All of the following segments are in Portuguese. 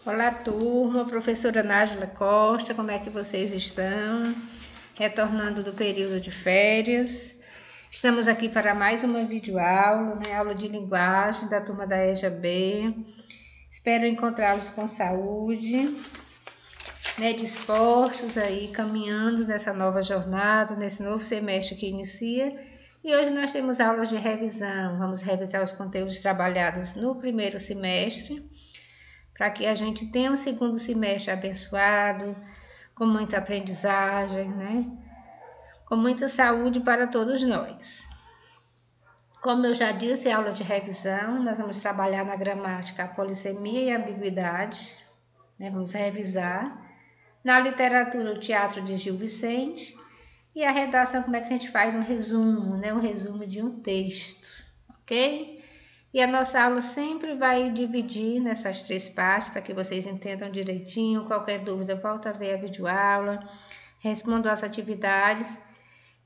Olá, turma, professora Nájila Costa, como é que vocês estão? Retornando do período de férias. Estamos aqui para mais uma videoaula, aula de linguagem da turma da EJA B. Espero encontrá-los com saúde, dispostos aí, caminhando nessa nova jornada, nesse novo semestre que inicia. E hoje nós temos aulas de revisão. Vamos revisar os conteúdos trabalhados no primeiro semestre, para que a gente tenha um segundo semestre abençoado, com muita aprendizagem, com muita saúde para todos nós. Como eu já disse, aula de revisão, nós vamos trabalhar na gramática a polissemia e a ambiguidade, vamos revisar. Na literatura, o teatro de Gil Vicente, e a redação, como é que a gente faz um resumo, um resumo de um texto, ok? E a nossa aula sempre vai dividir nessas três partes, para que vocês entendam direitinho. Qualquer dúvida, volta a ver a videoaula, respondam as atividades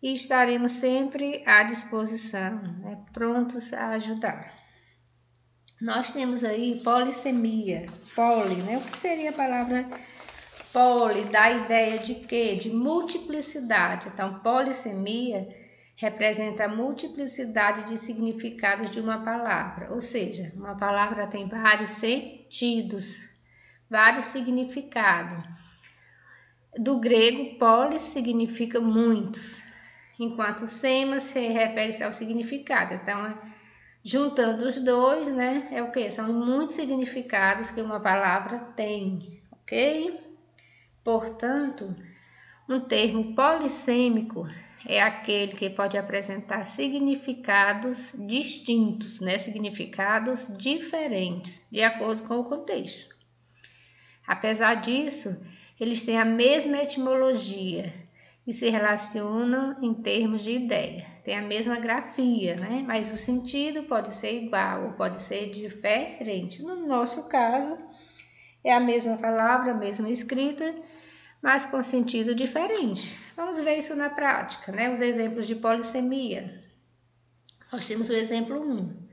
e estaremos sempre à disposição, prontos a ajudar. Nós temos aí polissemia, o que seria a palavra poli? Dá a ideia de quê? De multiplicidade. Então, polissemia representa a multiplicidade de significados de uma palavra, ou seja, uma palavra tem vários sentidos, vários significados. Do grego, polis significa muitos, enquanto sema se refere ao significado. Então, juntando os dois, é o que? São muitos significados que uma palavra tem, ok? Portanto, um termo polissêmico é aquele que pode apresentar significados distintos, significados diferentes, de acordo com o contexto. Apesar disso, eles têm a mesma etimologia e se relacionam em termos de ideia. Tem a mesma grafia, mas o sentido pode ser igual ou pode ser diferente. No nosso caso, é a mesma palavra, a mesma escrita, mas com sentido diferente. Vamos ver isso na prática, os exemplos de polissemia. Nós temos o exemplo 1.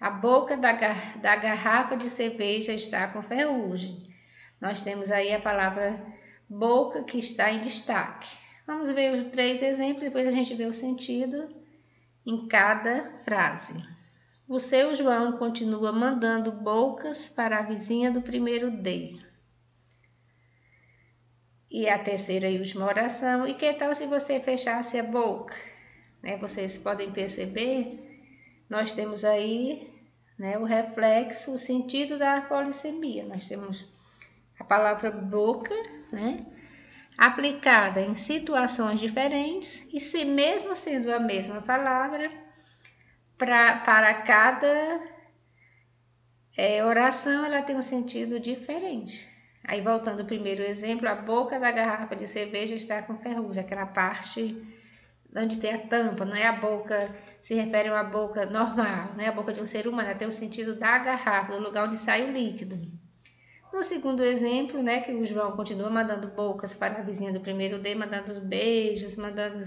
A boca da garrafa de cerveja está com ferrugem. Nós temos aí a palavra boca que está em destaque. Vamos ver os 3 exemplos, depois a gente vê o sentido em cada frase. O seu João continua mandando bocas para a vizinha do primeiro D. E a terceira e última oração. E que tal se você fechasse a boca? Vocês podem perceber, nós temos aí o reflexo, o sentido da polissemia. Nós temos a palavra boca, aplicada em situações diferentes, e se mesmo sendo a mesma palavra, para cada oração ela tem um sentido diferente. Aí, voltando ao primeiro exemplo, a boca da garrafa de cerveja está com ferrugem, aquela parte onde tem a tampa, não é a boca, se refere a uma boca normal, não é a boca de um ser humano, tem o sentido da garrafa, do lugar onde sai o líquido. No segundo exemplo, que o João continua mandando bocas para a vizinha do primeiro D, mandando os beijos, mandando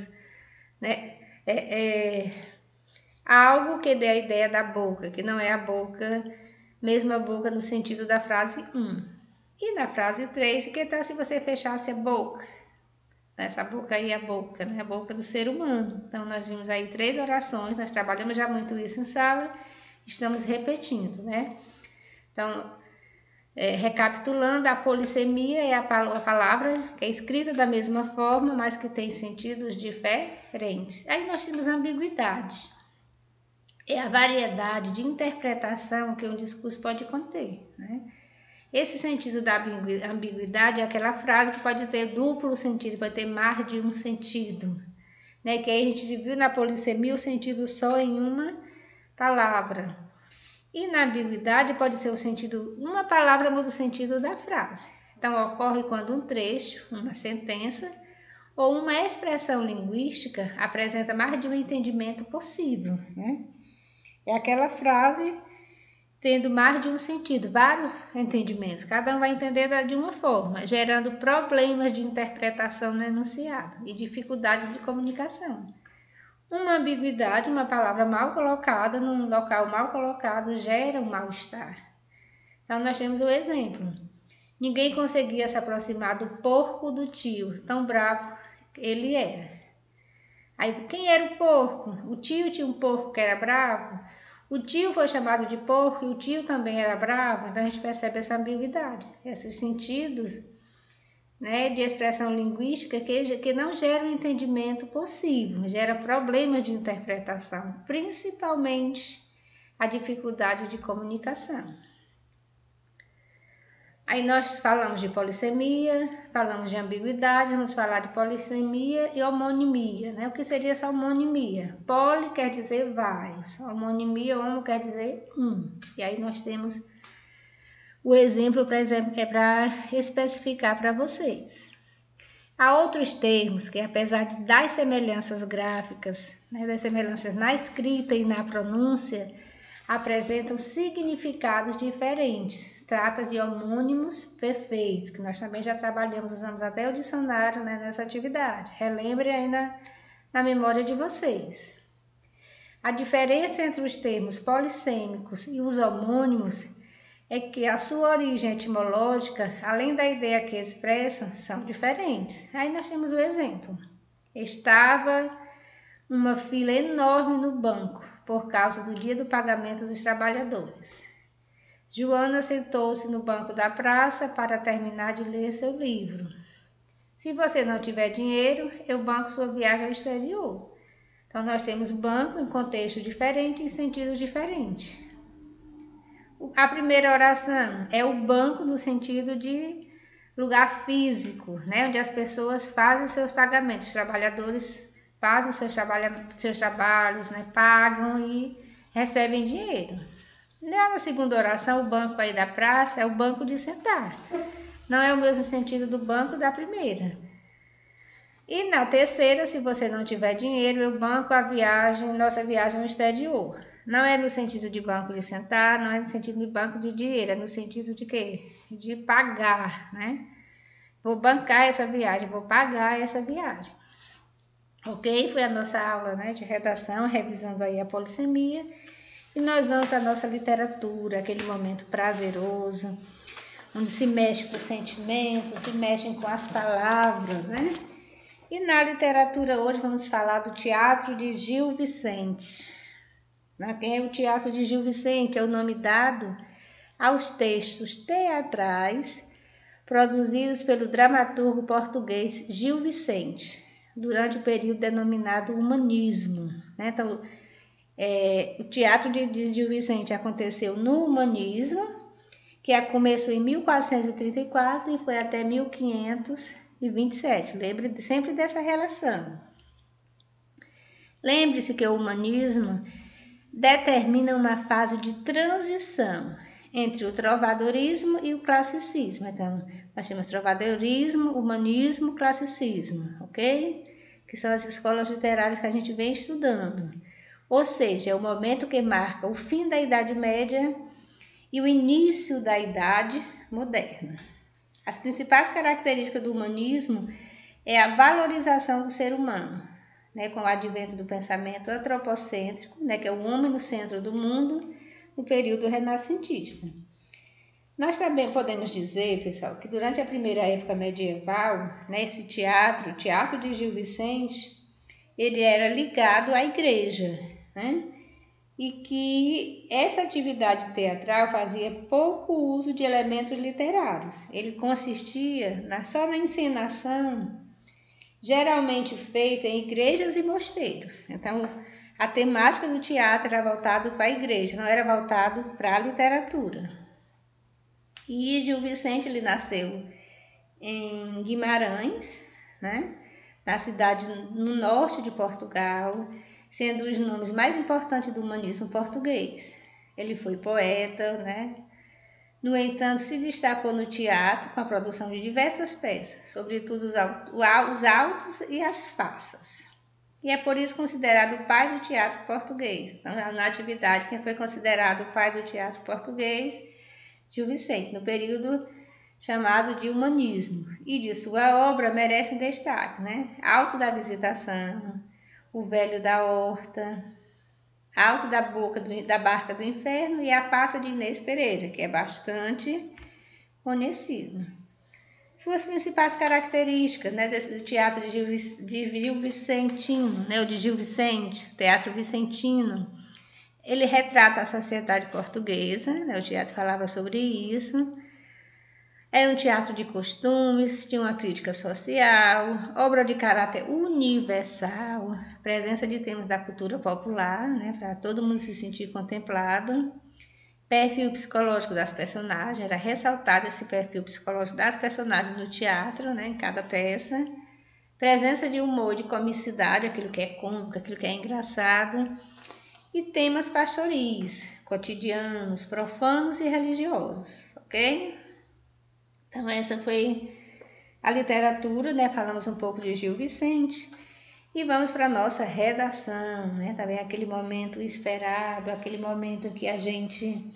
algo que dê a ideia da boca, que não é a boca, mesma boca no sentido da frase 1. E na frase 3, que tal se você fechasse a boca? Essa boca aí é a boca, a boca do ser humano. Então, nós vimos aí 3 orações, nós trabalhamos já muito isso em sala, estamos repetindo, Então, recapitulando, a polissemia é a palavra que é escrita da mesma forma, mas que tem sentidos diferentes. Aí nós temos a ambiguidade. É a variedade de interpretação que um discurso pode conter, Esse sentido da ambiguidade é aquela frase que pode ter duplo sentido, pode ter mais de um sentido, Que aí a gente viu na polissemia o sentido só em uma palavra. E na ambiguidade pode ser o sentido, uma palavra muda o sentido da frase. Então, ocorre quando um trecho, uma sentença ou uma expressão linguística apresenta mais de um entendimento possível, É aquela frase tendo mais de um sentido, vários entendimentos, cada um vai entender de uma forma, gerando problemas de interpretação no enunciado e dificuldades de comunicação. Uma ambiguidade, uma palavra mal colocada num local mal colocado, gera um mal-estar. Então, nós temos o exemplo. Ninguém conseguia se aproximar do porco do tio, tão bravo ele era. Aí, quem era o porco? O tio tinha um porco que era bravo? O tio foi chamado de porco e o tio também era bravo? Então, a gente percebe essa ambiguidade, esses sentidos, né, de expressão linguística que não geram entendimento possível, gera problemas de interpretação, principalmente a dificuldade de comunicação. Aí nós falamos de polissemia, falamos de ambiguidade, vamos falar de polissemia e homonimia, né? O que seria essa homonimia? Poli quer dizer vários, homonimia, homo quer dizer um. E aí nós temos o exemplo para especificar para vocês. Há outros termos que, apesar das semelhanças gráficas, né, das semelhanças na escrita e na pronúncia, apresentam significados diferentes. Trata de homônimos perfeitos, que nós também já trabalhamos, usamos até o dicionário, né, nessa atividade. Relembre ainda na memória de vocês. A diferença entre os termos polissêmicos e os homônimos é que a sua origem etimológica, além da ideia que expressam, são diferentes. Aí nós temos o exemplo. Estava uma fila enorme no banco por causa do dia do pagamento dos trabalhadores. Joana sentou-se no banco da praça para terminar de ler seu livro. Se você não tiver dinheiro, eu banco sua viagem ao exterior. Então, nós temos banco em contexto diferente e em sentido diferente. A primeira oração é o banco no sentido de lugar físico, né, onde as pessoas fazem seus pagamentos, os trabalhadores fazem seus trabalhos, né, pagam e recebem dinheiro. Na segunda oração, o banco aí da praça é o banco de sentar. Não é o mesmo sentido do banco da primeira. E na terceira, se você não tiver dinheiro, eu banco nossa viagem ao exterior. Não é no sentido de banco de sentar, não é no sentido de banco de dinheiro, é no sentido de quê? De pagar, né? Vou bancar essa viagem, vou pagar essa viagem. Ok? Foi a nossa aula, né, de redação, revisando aí a polissemia. E nós vamos para a nossa literatura, aquele momento prazeroso, onde se mexe com os sentimentos, se mexem com as palavras, né? E na literatura hoje vamos falar do Teatro de Gil Vicente. Quem é o Teatro de Gil Vicente? É o nome dado aos textos teatrais produzidos pelo dramaturgo português Gil Vicente, durante o período denominado Humanismo. Então, o Teatro de Gil Vicente aconteceu no Humanismo, que começou em 1434 e foi até 1527. Lembre sempre dessa relação. Lembre-se que o humanismo determina uma fase de transição entre o trovadorismo e o classicismo. Então, nós temos trovadorismo, humanismo, classicismo, ok? Que são as escolas literárias que a gente vem estudando. Ou seja, é o momento que marca o fim da Idade Média e o início da Idade Moderna. As principais características do humanismo é a valorização do ser humano, né, com o advento do pensamento antropocêntrico, né, que é o homem no centro do mundo, no período renascentista. Nós também podemos dizer, pessoal, que durante a primeira época medieval, né, esse teatro, o Teatro de Gil Vicente, ele era ligado à igreja, né? E que essa atividade teatral fazia pouco uso de elementos literários. Ele consistia só na encenação, geralmente feita em igrejas e mosteiros. Então, a temática do teatro era voltada para a igreja, não era voltado para a literatura. E Gil Vicente, ele nasceu em Guimarães, né? Na cidade no norte de Portugal, sendo os nomes mais importantes do humanismo português. Ele foi poeta, né? No entanto, se destacou no teatro com a produção de diversas peças, sobretudo os autos e as faças. E é por isso considerado o pai do teatro português. Então, na atividade, quem foi considerado o pai do teatro português? Gil Vicente, no período chamado de humanismo. E de sua obra merecem destaque, né? Alto da Visitação, O Velho da Horta, Alto da Barca do Inferno e A Farsa de Inês Pereira, que é bastante conhecido. Suas principais características, né, do teatro de Gil Vicentino, né, o de Gil Vicente, teatro vicentino, ele retrata a sociedade portuguesa, né, o teatro falava sobre isso. É um teatro de costumes, tinha uma crítica social, obra de caráter universal, presença de temas da cultura popular, né, para todo mundo se sentir contemplado. Perfil psicológico das personagens, era ressaltado esse perfil psicológico das personagens no teatro, né, em cada peça. Presença de humor, de comicidade, aquilo que é cômico, aquilo que é engraçado. E temas pastoris, cotidianos, profanos e religiosos, ok? Então essa foi a literatura, né? Falamos um pouco de Gil Vicente. E vamos para a nossa redação, né? Também aquele momento esperado, aquele momento que a gente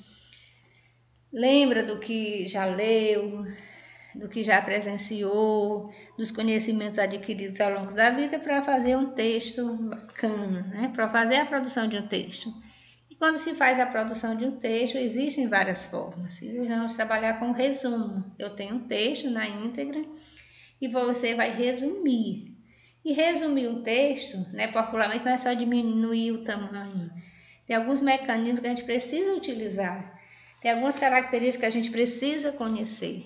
lembra do que já leu, do que já presenciou, dos conhecimentos adquiridos ao longo da vida para fazer um texto bacana, né? Para fazer a produção de um texto. E quando se faz a produção de um texto, existem várias formas. E hoje vamos trabalhar com resumo. Eu tenho um texto na íntegra e você vai resumir. E resumir um texto, né, popularmente, não é só diminuir o tamanho. Tem alguns mecanismos que a gente precisa utilizar. Tem algumas características que a gente precisa conhecer.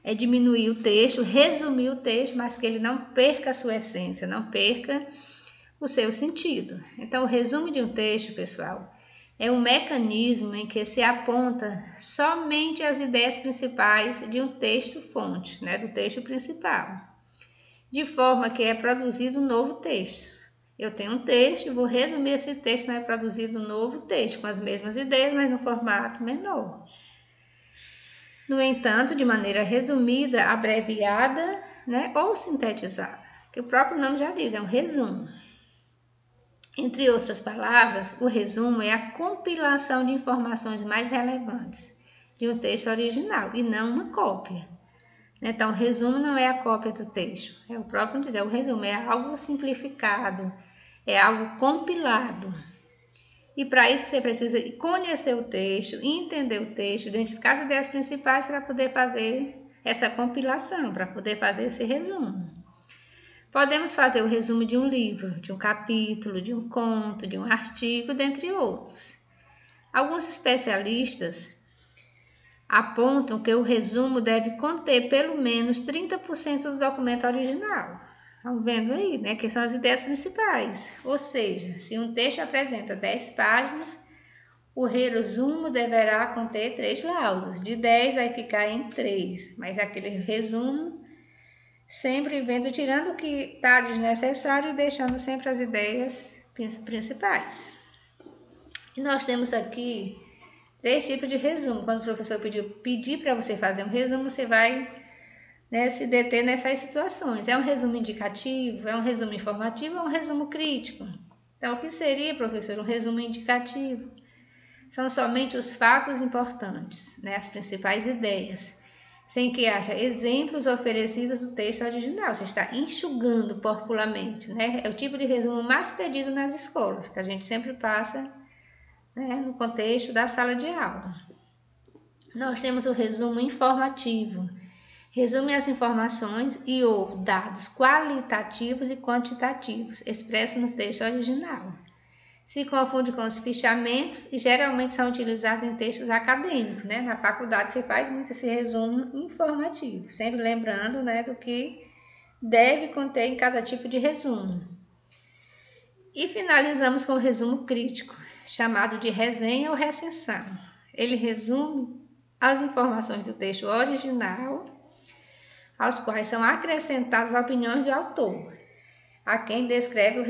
É diminuir o texto, resumir o texto, mas que ele não perca a sua essência, não perca o seu sentido. Então, o resumo de um texto, pessoal, é um mecanismo em que se aponta somente as ideias principais de um texto-fonte, né, do texto principal, de forma que é produzido um novo texto. Eu tenho um texto, vou resumir esse texto, é produzido um novo texto, com as mesmas ideias, mas no formato menor. No entanto, de maneira resumida, abreviada, né, ou sintetizada, que o próprio nome já diz, é um resumo. Entre outras palavras, o resumo é a compilação de informações mais relevantes de um texto original e não uma cópia. Então, o resumo não é a cópia do texto, é o próprio dizer, o resumo é algo simplificado, é algo compilado. E para isso você precisa conhecer o texto, entender o texto, identificar as ideias principais para poder fazer essa compilação, para poder fazer esse resumo. Podemos fazer o resumo de um livro, de um capítulo, de um conto, de um artigo, dentre outros. Alguns especialistas apontam que o resumo deve conter pelo menos 30% do documento original. Estão vendo aí, né? Que são as ideias principais. Ou seja, se um texto apresenta 10 páginas, o resumo deverá conter 3 laudas. De 10 vai ficar em 3, mas aquele resumo sempre vendo, tirando o que está desnecessário e deixando sempre as ideias principais. E nós temos aqui 3 tipos de resumo. Quando o professor pedir para você fazer um resumo, você vai, né, se deter nessas situações. É um resumo indicativo, é um resumo informativo, é um resumo crítico. Então, o que seria, professor, um resumo indicativo? São somente os fatos importantes, né, as principais ideias, sem que haja exemplos oferecidos do texto original. Você está enxugando popularmente, né? É o tipo de resumo mais pedido nas escolas, que a gente sempre passa, né, no contexto da sala de aula. Nós temos o resumo informativo. Resume as informações e ou dados qualitativos e quantitativos expressos no texto original. Se confunde com os fichamentos e geralmente são utilizados em textos acadêmicos, né? Na faculdade você faz muito esse resumo informativo, sempre lembrando, né, do que deve conter em cada tipo de resumo. E finalizamos com o resumo crítico, chamado de resenha ou recensão. Ele resume as informações do texto original, aos quais são acrescentadas opiniões do autor, a quem escreve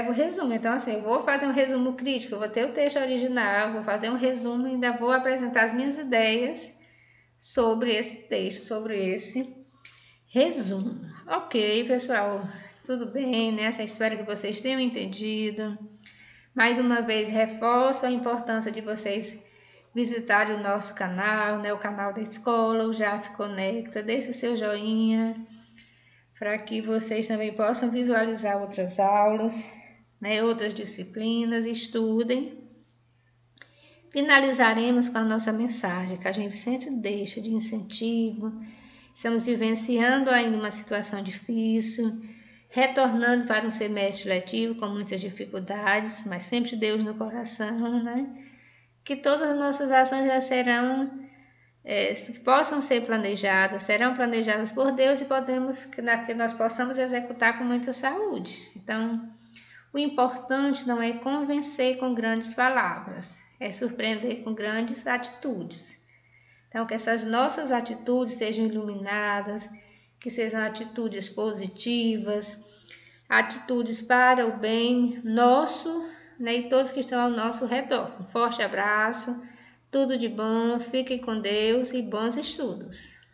o resumo. Então, assim, eu vou fazer um resumo crítico, eu vou ter o texto original, vou fazer um resumo e ainda vou apresentar as minhas ideias sobre esse texto, sobre esse resumo. Ok, pessoal, tudo bem, né? Espero que vocês tenham entendido. Mais uma vez, reforço a importância de vocês visitarem o nosso canal, né? O canal da escola, o JAF Conecta. Deixe o seu joinha, para que vocês também possam visualizar outras aulas, né, outras disciplinas, estudem. Finalizaremos com a nossa mensagem, que a gente sempre deixa de incentivo. Estamos vivenciando ainda uma situação difícil, retornando para um semestre letivo com muitas dificuldades, mas sempre Deus no coração, né? Que todas as nossas ações já serão, que possam ser planejadas, serão planejadas por Deus e que nós possamos executar com muita saúde. Então, o importante não é convencer com grandes palavras, é surpreender com grandes atitudes. Então, que essas nossas atitudes sejam iluminadas, que sejam atitudes positivas, atitudes para o bem nosso, né, e todos que estão ao nosso redor. Um forte abraço, tudo de bom, fiquem com Deus e bons estudos.